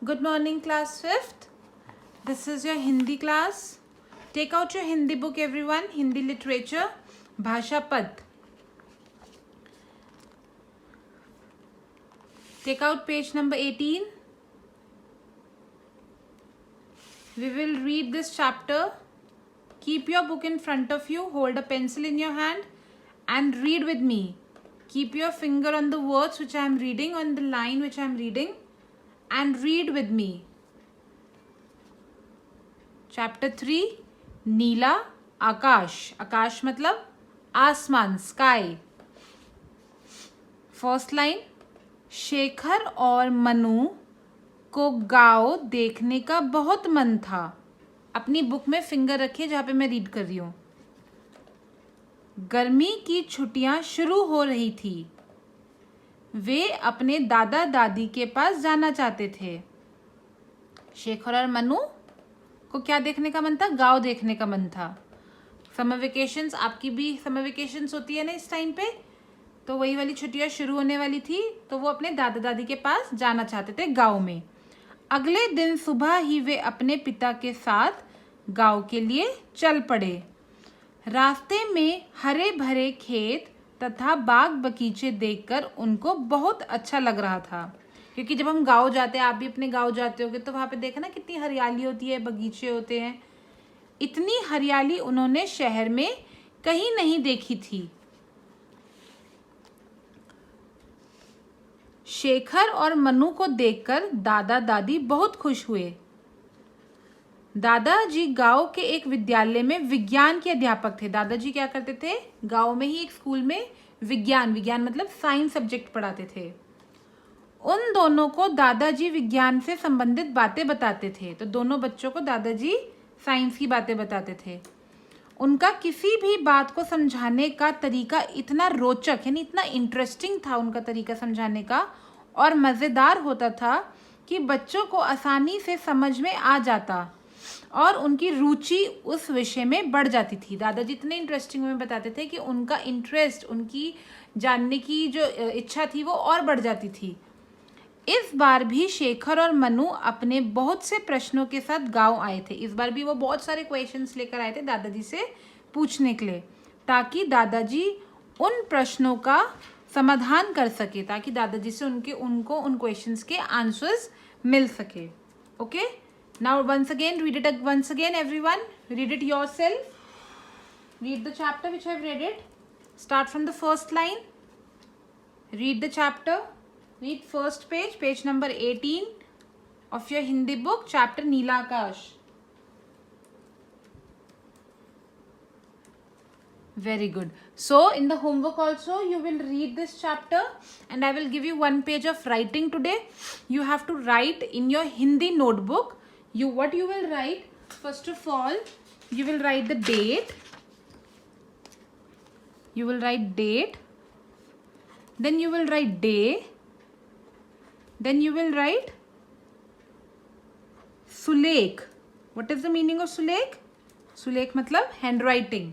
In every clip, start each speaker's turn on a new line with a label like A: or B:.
A: Good morning, class 5th. This is your Hindi class. Take out your Hindi book, everyone. Hindi literature, Bhasha Pad. Take out page number 18. We will read this chapter. Keep your book in front of you. Hold a pencil in your hand and read with me. Keep your finger on the words which I am reading, on the line which I am reading, and read with me. Chapter 3, नीला आकाश. आकाश मतलब आसमान, sky. First line, Shekhar और मनु को गांव देखने का बहुत मन था. अपनी बुक में फिंगर रखिए जहां पे मैं रीड कर रही हूं. गर्मी की छुट्टियां शुरू हो रही थी. वे अपने दादा दादी के पास जाना चाहते थे. शेखर और मनु को क्या देखने का मन था? गांव देखने का मन था. समर वेकेशंस, आपकी भी समर वेकेशंस होती है ना इस टाइम पे, तो वही वाली छुट्टियां शुरू होने वाली थी, तो वो अपने दादा दादी के पास जाना चाहते थे गांव में. अगले दिन सुबह ही वे अपने पिता के साथ गांव के लिए चल पड़े. रास्ते में हरे भरे खेत तथा बाग बगीचे देखकर उनको बहुत अच्छा लग रहा था. क्योंकि जब हम गांव जाते हैं, आप भी अपने गांव जाते होगे, तो वहां पे देखा ना कितनी हरियाली होती है, बगीचे होते हैं. इतनी हरियाली उन्होंने शहर में कहीं नहीं देखी थी. शेखर और मनु को देखकर दादा दादी बहुत खुश हुए. दादाजी गांव के एक विद्यालय में विज्ञान के अध्यापक थे. दादाजी क्या करते थे? गांव में ही एक स्कूल में विज्ञान मतलब साइंस सब्जेक्ट पढ़ाते थे. उन दोनों को दादाजी विज्ञान से संबंधित बातें बताते थे. तो दोनों बच्चों को दादाजी साइंस की बातें बताते थे. उनका किसी भी बात को समझाने का तरीका इतना रोचक, यानी इतना इंटरेस्टिंग था उनका तरीका समझाने का, और मज़ेदार होता था कि बच्चों को आसानी से समझ में आ जाता और उनकी रुचि उस विषय में बढ़ जाती थी. दादाजी इतने इंटरेस्टिंग में बताते थे कि उनका इंटरेस्ट, उनकी जानने की जो इच्छा थी वो और बढ़ जाती थी. इस बार भी शेखर और मनु अपने बहुत से प्रश्नों के साथ गांव आए थे. इस बार भी वो बहुत सारे क्वेश्चंस लेकर आए थे दादाजी से पूछने के लिए, ताकि दादाजी उन प्रश्नों का समाधान कर सके, ताकि दादाजी से उनको उन क्वेश्चंस के आंसर्स मिल सके. Okay, now once again read it once again, everyone. Read it yourself. Read the chapter which I have read it. Start from the first line. Read the chapter. Read first page, page number 18 of your Hindi book, chapter Neela Akash. Very good. So in the homework also you will read this chapter, and I will give you one page of writing today. You have to write in your Hindi notebook. What you will write, first of all, you will write the date. You will write date. Then you will write day. Then you will write Sulekh. What is the meaning of Sulekh? Sulekh matlab handwriting.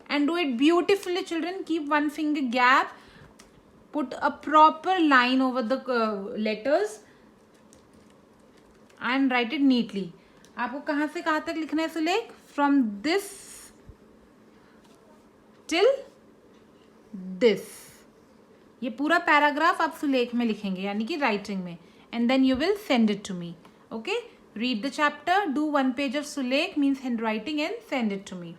A: And do it beautifully, children. Keep one finger gap. Put a proper line over the letters and write it neatly. आपको कहाँ से कहाँ तक लिखना है सुलेख? From this till this. ये पूरा paragraph आप सुलेख में लिखेंगे, यानी कि राइटिंग में, and then you will send it to me. Okay? Read the chapter, do one page of Sulekh, means handwriting, and send it to me.